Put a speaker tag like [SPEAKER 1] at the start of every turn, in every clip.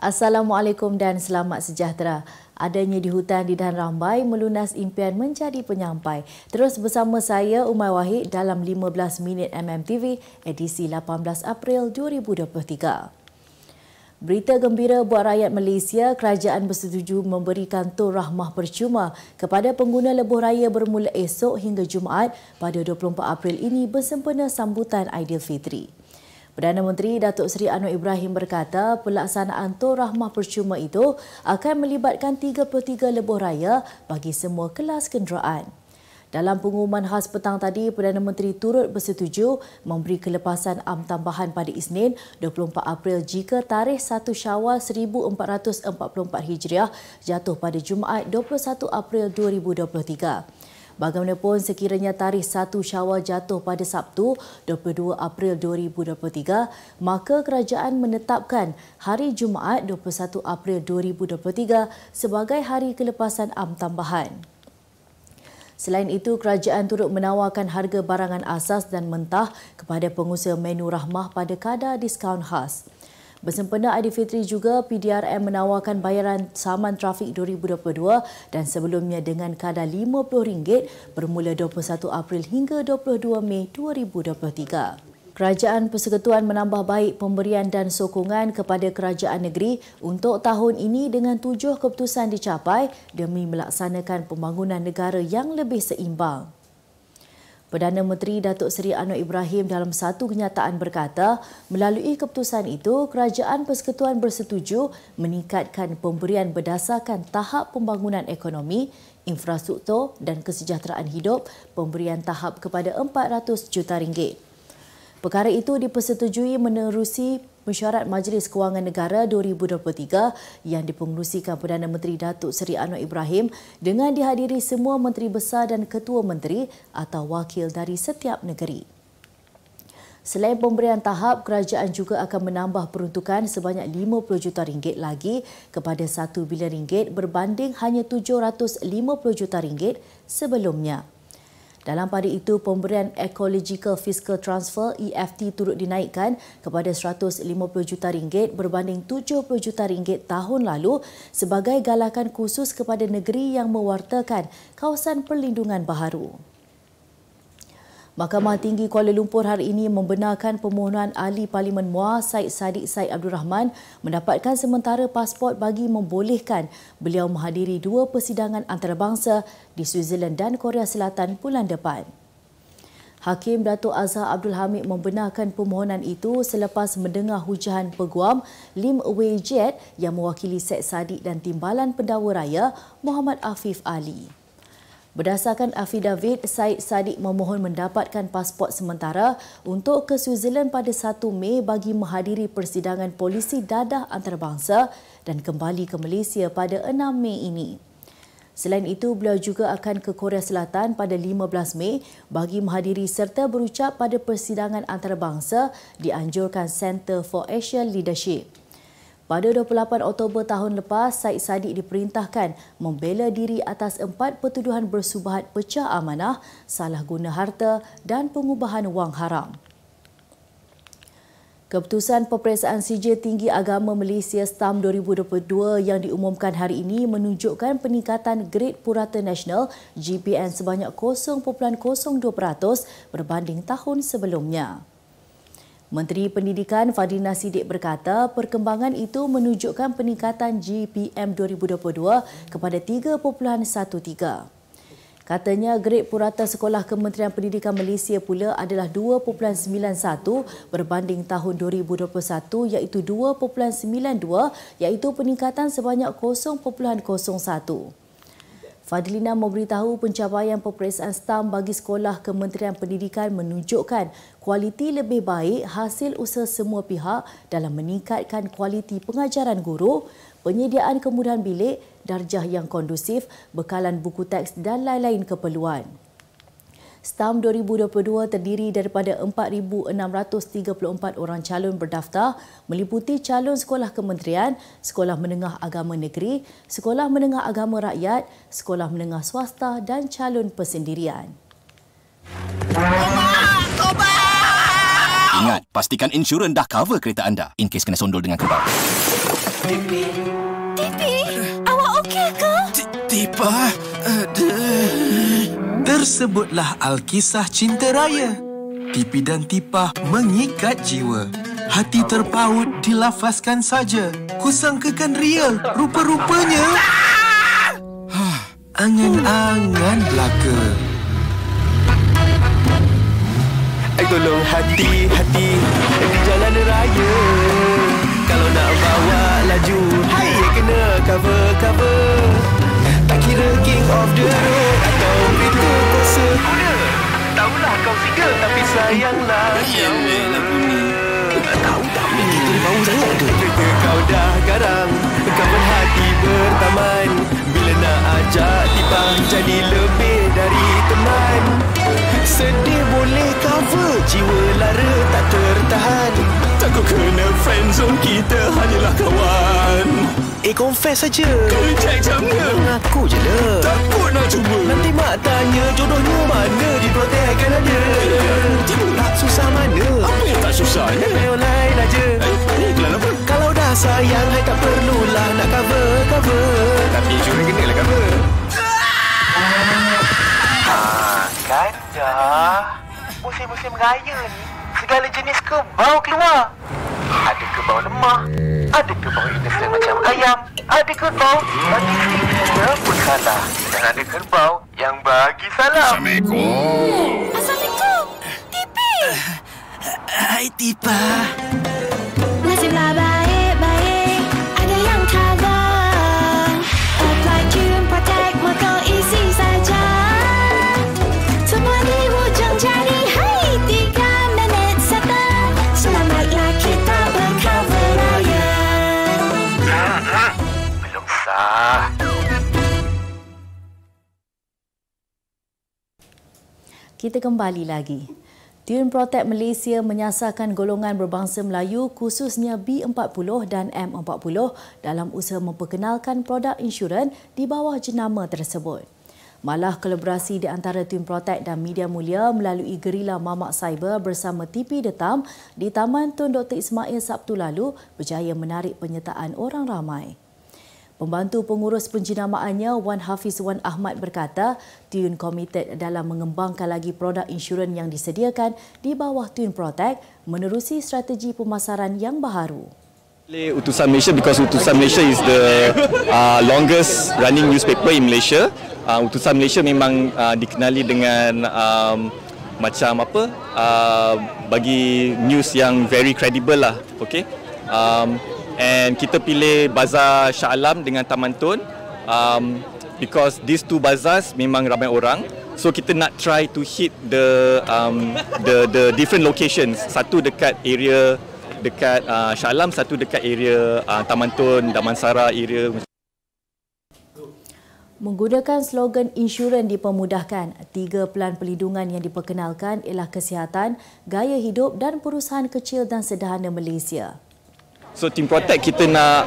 [SPEAKER 1] Assalamualaikum dan selamat sejahtera. Adanya di hutan di Dan Rambai melunas impian menjadi penyampai. Terus bersama saya Umar Wahid dalam 15 minit MMTV edisi 18 April 2023. Berita gembira buat rakyat Malaysia, kerajaan bersetuju memberikan tur rahmah percuma kepada pengguna lebuh raya bermula esok hingga Jumaat pada 24 April ini bersempena sambutan Aidilfitri. Perdana Menteri Datuk Seri Anwar Ibrahim berkata pelaksanaan tur rahmah percuma itu akan melibatkan 33 lebuh raya bagi semua kelas kenderaan. Dalam pengumuman khas petang tadi, Perdana Menteri turut bersetuju memberi kelepasan am tambahan pada Isnin 24 April jika tarikh 1 Syawal 1444 Hijriah jatuh pada Jumaat 21 April 2023. Bagaimanapun sekiranya tarikh 1 Syawal jatuh pada Sabtu 22 April 2023, maka kerajaan menetapkan hari Jumaat 21 April 2023 sebagai hari kelepasan am tambahan. Selain itu, kerajaan turut menawarkan harga barangan asas dan mentah kepada pengusaha menu rahmah pada kadar diskaun khas. Bersempena Aidilfitri juga, PDRM menawarkan bayaran saman trafik 2022 dan sebelumnya dengan kadar RM50 bermula 21 April hingga 22 Mei 2023. Kerajaan Persekutuan menambah baik pemberian dan sokongan kepada kerajaan negeri untuk tahun ini dengan 7 keputusan dicapai demi melaksanakan pembangunan negara yang lebih seimbang. Perdana Menteri Datuk Seri Anwar Ibrahim dalam satu kenyataan berkata, melalui keputusan itu, Kerajaan Persekutuan bersetuju meningkatkan pemberian berdasarkan tahap pembangunan ekonomi, infrastruktur dan kesejahteraan hidup, pemberian tahap kepada RM400 juta. Perkara itu dipersetujui menerusi Mesyuarat Majlis Kewangan Negara 2023 yang dipengerusikan Perdana Menteri Datuk Seri Anwar Ibrahim dengan dihadiri semua Menteri Besar dan Ketua Menteri atau wakil dari setiap negeri. Selain pemberian tahap, kerajaan juga akan menambah peruntukan sebanyak RM50 juta lagi kepada RM1 bilion berbanding hanya RM750 juta sebelumnya. Dalam pada itu, pemberian Ecological Fiscal Transfer EFT turut dinaikkan kepada RM150 juta berbanding RM70 juta tahun lalu sebagai galakan khusus kepada negeri yang mewartakan kawasan perlindungan baharu. Mahkamah Tinggi Kuala Lumpur hari ini membenarkan permohonan Ahli Parlimen Muar Syed Saddiq Syed Abdul Rahman mendapatkan sementara pasport bagi membolehkan beliau menghadiri 2 persidangan antarabangsa di Switzerland dan Korea Selatan bulan depan. Hakim Datuk Azhar Abdul Hamid membenarkan permohonan itu selepas mendengar hujahan peguam Lim Wei Jiat yang mewakili Syed Saddiq dan Timbalan Pendakwa Raya Muhammad Afif Ali. Berdasarkan afidavit, Syed Saddiq memohon mendapatkan pasport sementara untuk ke Switzerland pada 1 Mei bagi menghadiri persidangan polisi dadah antarabangsa dan kembali ke Malaysia pada 6 Mei ini. Selain itu, beliau juga akan ke Korea Selatan pada 15 Mei bagi menghadiri serta berucap pada persidangan antarabangsa dianjurkan Centre for Asian Leadership. Pada 28 Oktober tahun lepas, Syed Saddiq diperintahkan membela diri atas 4 pertuduhan bersubahat pecah amanah, salah guna harta dan pengubahan wang haram. Keputusan Peperiksaan Sijil Tinggi Agama Malaysia STAM 2022 yang diumumkan hari ini menunjukkan peningkatan grade Purata Nasional GPN sebanyak 0.02% berbanding tahun sebelumnya. Menteri Pendidikan Fadlina Siddiq berkata perkembangan itu menunjukkan peningkatan GPM 2022 kepada 3.13. Katanya grade purata Sekolah Kementerian Pendidikan Malaysia pula adalah 2.91 berbanding tahun 2021 iaitu 2.92 iaitu peningkatan sebanyak 0.01. Fadlina memberitahu pencapaian peperiksaan STAM bagi Sekolah Kementerian Pendidikan menunjukkan kualiti lebih baik hasil usaha semua pihak dalam meningkatkan kualiti pengajaran guru, penyediaan kemudahan bilik, darjah yang kondusif, bekalan buku teks dan lain-lain keperluan. STAM 2022 terdiri daripada 4,634 orang calon berdaftar meliputi calon sekolah kementerian, sekolah menengah agama negeri, sekolah menengah agama rakyat, sekolah menengah swasta dan calon persendirian.
[SPEAKER 2] Ingat, pastikan insurans dah cover kereta anda in case kena sondol dengan kebab. Tipi, awak okey ke?
[SPEAKER 3] Tipa, tersebutlah Alkisah Cinta Raya. Tipi dan Tipa mengikat jiwa. Hati terpaut dilafazkan saja. Kusangkakan real, rupa-rupanya angan-angan belaka.
[SPEAKER 4] Tolong hati-hati di jalan raya. Kalau nak bawa laju, hai kena cover-cover. Tak kira king of the road atau itu kuasa kuda. Tahulah kau single tapi sayanglah tahu kita bau sangat tu. Kereta kau dah garang, kawan hati bertaman. Bila nak ajak Tipa jadi lebih dari teman. Sedih boleh cover, jiwa lara tak tertahan. Takut kena friendzone, kita hanyalah kawan. Confess saja. Kau reject jamnya. Mengaku je lah. Takut nak cuba. Nanti mak tanya jodohnya mana, diprotekkan ada. Tak susah mana. Apa yang tak susahnya? Yang lain aja. Iklan apa? Kalau dah sayang, hai tak perlulah nak cover-cover. Tapi insurans kenalah cover. Ganja. Musim-musim raya ni, segala jenis kebau keluar. Ada kebau lemah, ada kebau innocent macam ayam, ada kebau bagi kita pun salah, dan ada kerbau yang bagi salam.
[SPEAKER 3] Assalamualaikum.
[SPEAKER 2] Assalamualaikum. Tipi.
[SPEAKER 3] Hai Tipa.
[SPEAKER 2] Nasiblah baik-baik, ada yang cover. Apply Tune Protect, motor isi saja. Semua di hujung jari, hai 3 minit settle. Selamatlah kita bercover raya.
[SPEAKER 4] Belum sah.
[SPEAKER 1] Kita kembali lagi. Tune Protect Malaysia menyasarkan golongan berbangsa Melayu khususnya B40 dan M40 dalam usaha memperkenalkan produk insurans di bawah jenama tersebut. Malah kolaborasi di antara Tune Protect dan Media Mulia melalui gerila Mamak Cyber bersama TV Detam di Taman Tun Dr. Ismail Sabtu lalu berjaya menarik penyertaan orang ramai. Pembantu pengurus penjenamaannya Wan Hafiz Wan Ahmad berkata, Tune komited dalam mengembangkan lagi produk insurans yang disediakan di bawah Tune Protect menerusi strategi pemasaran yang baharu.
[SPEAKER 5] Utusan Malaysia because Utusan Malaysia is the longest running newspaper in Malaysia. Utusan Malaysia memang dikenali dengan macam apa bagi news yang very credible lah, okay. And kita pilih Bazar Shah Alam dengan Taman Tun because these two bazaars memang ramai orang. So kita nak try to hit the different locations. Satu dekat area dekat Shah Alam, satu dekat area Taman Tun, Damansara area.
[SPEAKER 1] Menggunakan slogan insurans dipermudahkan, 3 pelan perlindungan yang diperkenalkan ialah kesihatan, gaya hidup dan perusahaan kecil dan sederhana Malaysia.
[SPEAKER 5] So Tune Protect kita nak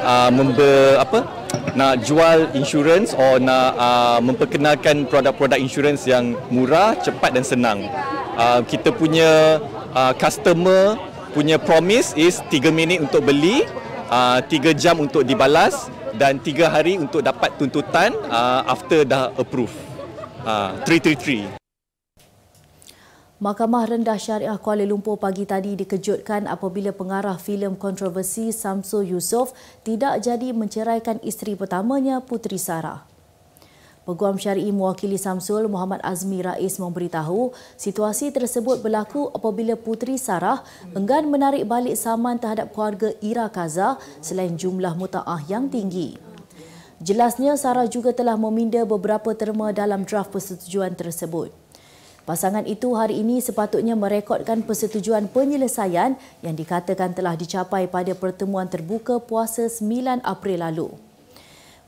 [SPEAKER 5] nak jual insurans or nak memperkenalkan produk-produk insurans yang murah, cepat dan senang. Kita punya customer punya promise is 3 minit untuk beli, 3 jam untuk dibalas dan 3 hari untuk dapat tuntutan after dah approve. 333.
[SPEAKER 1] Mahkamah Rendah Syariah Kuala Lumpur pagi tadi dikejutkan apabila pengarah filem kontroversi Samsul Yusof tidak jadi menceraikan isteri pertamanya Puteri Sarah. Peguam Syar'i mewakili Samsul, Muhammad Azmi Rais memberitahu situasi tersebut berlaku apabila Puteri Sarah enggan menarik balik saman terhadap keluarga Ira Kaza selain jumlah mutaah yang tinggi. Jelasnya Sarah juga telah meminda beberapa terma dalam draft persetujuan tersebut. Pasangan itu hari ini sepatutnya merekodkan persetujuan penyelesaian yang dikatakan telah dicapai pada pertemuan terbuka puasa 9 April lalu.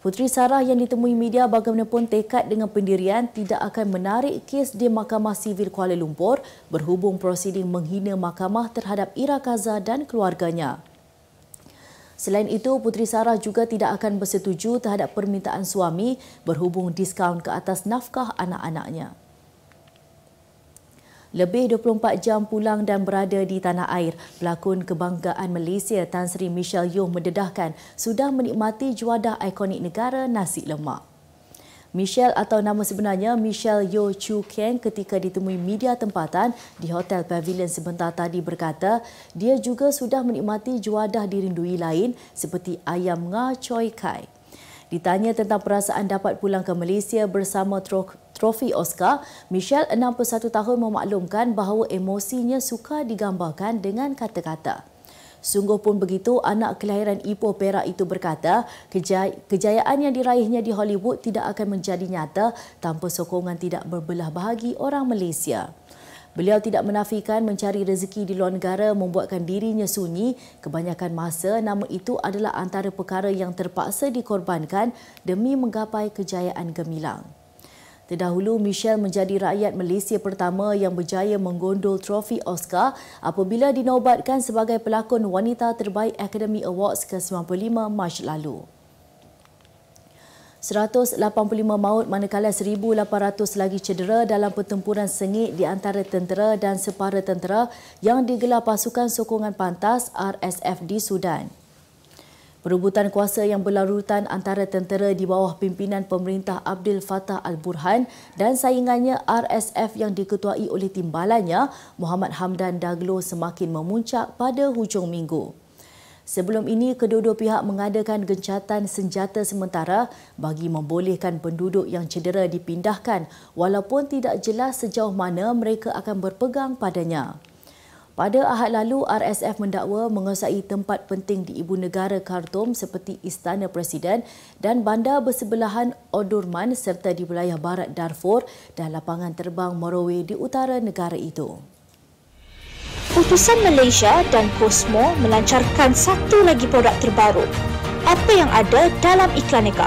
[SPEAKER 1] Puteri Sarah yang ditemui media bagaimanapun tekad dengan pendirian tidak akan menarik kes di Mahkamah Sivil Kuala Lumpur berhubung prosiding menghina mahkamah terhadap Ira Kaza dan keluarganya. Selain itu, Puteri Sarah juga tidak akan bersetuju terhadap permintaan suami berhubung diskaun ke atas nafkah anak-anaknya. Lebih 24 jam pulang dan berada di tanah air, pelakon kebanggaan Malaysia Tan Sri Michelle Yeoh mendedahkan sudah menikmati juadah ikonik negara nasi lemak. Michelle atau nama sebenarnya Michelle Yeoh Chu Keng ketika ditemui media tempatan di Hotel Pavilion sebentar tadi berkata dia juga sudah menikmati juadah dirindui lain seperti ayam nga choy kai. Ditanya tentang perasaan dapat pulang ke Malaysia bersama trofi Oscar, Michelle 61 tahun memaklumkan bahawa emosinya suka digambarkan dengan kata-kata. Sungguh pun begitu, anak kelahiran Ipoh Perak itu berkata, kejayaan yang diraihnya di Hollywood tidak akan menjadi nyata tanpa sokongan tidak berbelah bahagi orang Malaysia. Beliau tidak menafikan mencari rezeki di luar negara membuatkan dirinya sunyi. Kebanyakan masa, nama itu adalah antara perkara yang terpaksa dikorbankan demi menggapai kejayaan gemilang. Terdahulu, Michelle menjadi rakyat Malaysia pertama yang berjaya menggondol trofi Oscar apabila dinobatkan sebagai pelakon wanita terbaik Academy Awards ke-95 Mac lalu. 185 maut manakala 1,800 lagi cedera dalam pertempuran sengit di antara tentera dan separa tentera yang digelar pasukan sokongan pantas RSF di Sudan. Perebutan kuasa yang berlarutan antara tentera di bawah pimpinan pemerintah Abdel Fattah al-Burhan dan saingannya RSF yang diketuai oleh timbalannya Muhammad Hamdan Daglo semakin memuncak pada hujung minggu. Sebelum ini, kedua-dua pihak mengadakan gencatan senjata sementara bagi membolehkan penduduk yang cedera dipindahkan walaupun tidak jelas sejauh mana mereka akan berpegang padanya. Pada Ahad lalu, RSF mendakwa menguasai tempat penting di ibu negara Khartoum seperti Istana Presiden dan bandar bersebelahan Omdurman serta di wilayah barat Darfur dan lapangan terbang Morowe di utara negara itu.
[SPEAKER 6] Utusan Malaysia dan Cosmo melancarkan satu lagi produk terbaru. Apa yang ada dalam Iklaneka?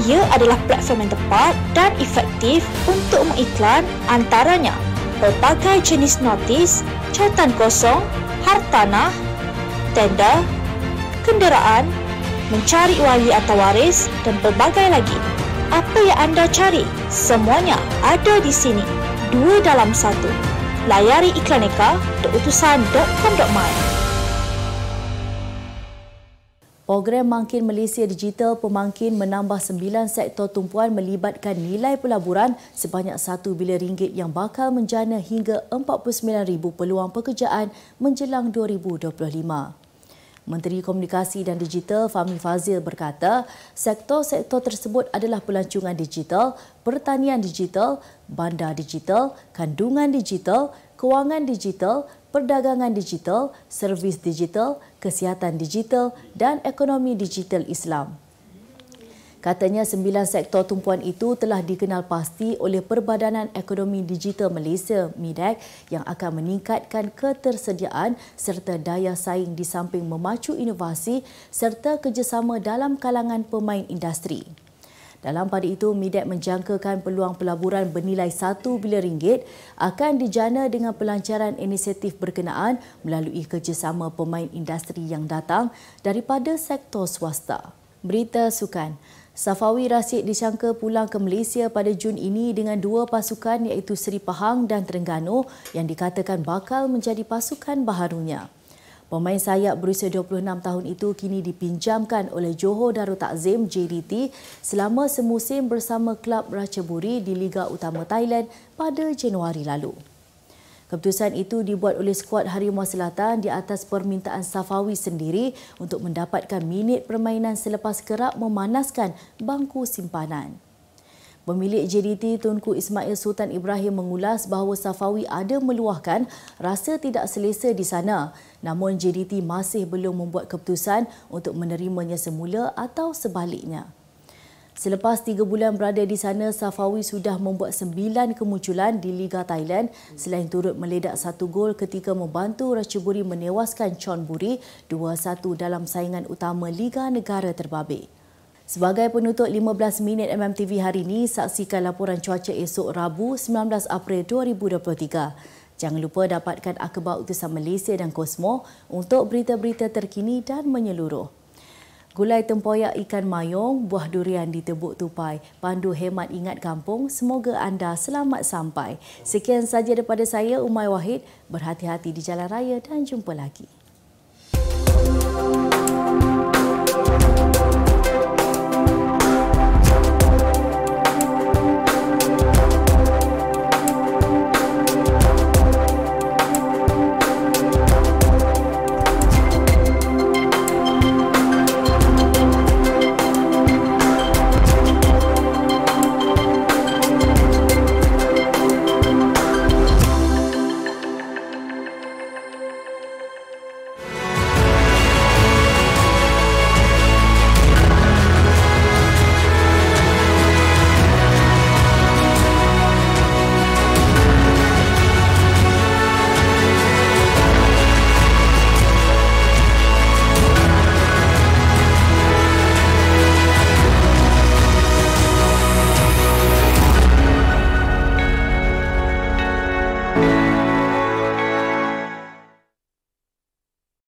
[SPEAKER 6] Ia adalah platform yang tepat dan efektif untuk mengiklan antaranya berbagai jenis notis, catatan kosong, hartanah, tender, kenderaan, mencari wali atau waris dan pelbagai lagi. Apa yang anda cari? Semuanya ada di sini. 2 dalam 1. Layari iklaneka.utusan.com.my.
[SPEAKER 1] Program Mangkin Malaysia Digital Pemangkin menambah 9 sektor tumpuan melibatkan nilai pelaburan sebanyak RM1 bilion yang bakal menjana hingga 49,000 peluang pekerjaan menjelang 2025. Menteri Komunikasi dan Digital Fahmi Fadzil berkata, sektor-sektor tersebut adalah pelancongan digital, pertanian digital, bandar digital, kandungan digital, kewangan digital, perdagangan digital, servis digital, kesihatan digital dan ekonomi digital Islam. Katanya 9 sektor tumpuan itu telah dikenal pasti oleh Perbadanan Ekonomi Digital Malaysia (MIDEC) yang akan meningkatkan ketersediaan serta daya saing di samping memacu inovasi serta kerjasama dalam kalangan pemain industri. Dalam pada itu, MIDEC menjangkakan peluang pelaburan bernilai RM1 bilion akan dijana dengan pelancaran inisiatif berkenaan melalui kerjasama pemain industri yang datang daripada sektor swasta. Berita sukan. Safawi Rashid disangka pulang ke Malaysia pada Jun ini dengan 2 pasukan iaitu Seri Pahang dan Terengganu yang dikatakan bakal menjadi pasukan baharunya. Pemain sayap berusia 26 tahun itu kini dipinjamkan oleh Johor Darul Takzim JDT selama semusim bersama klub Ratchaburi di Liga Utama Thailand pada Januari lalu. Keputusan itu dibuat oleh skuad Harimau Selatan di atas permintaan Safawi sendiri untuk mendapatkan minit permainan selepas kerap memanaskan bangku simpanan. Pemilik JDT Tunku Ismail Sultan Ibrahim mengulas bahawa Safawi ada meluahkan rasa tidak selesa di sana, namun JDT masih belum membuat keputusan untuk menerimanya semula atau sebaliknya. Selepas 3 bulan berada di sana, Safawi sudah membuat 9 kemunculan di Liga Thailand selain turut meledak 1 gol ketika membantu Ratchaburi menewaskan Chonburi 2-1 dalam saingan utama Liga Negara Terbabit. Sebagai penutup 15 minit MMTV hari ini, saksikan laporan cuaca esok Rabu 19 April 2023. Jangan lupa dapatkan akhbar Utusan Malaysia dan Cosmo untuk berita-berita terkini dan menyeluruh. gulai tempoyak ikan mayong, buah durian di Tebuk Tupai, pandu hemat ingat kampung. Semoga anda selamat sampai. Sekian saja daripada saya, Umay Wahid. Berhati-hati di jalan raya dan jumpa lagi.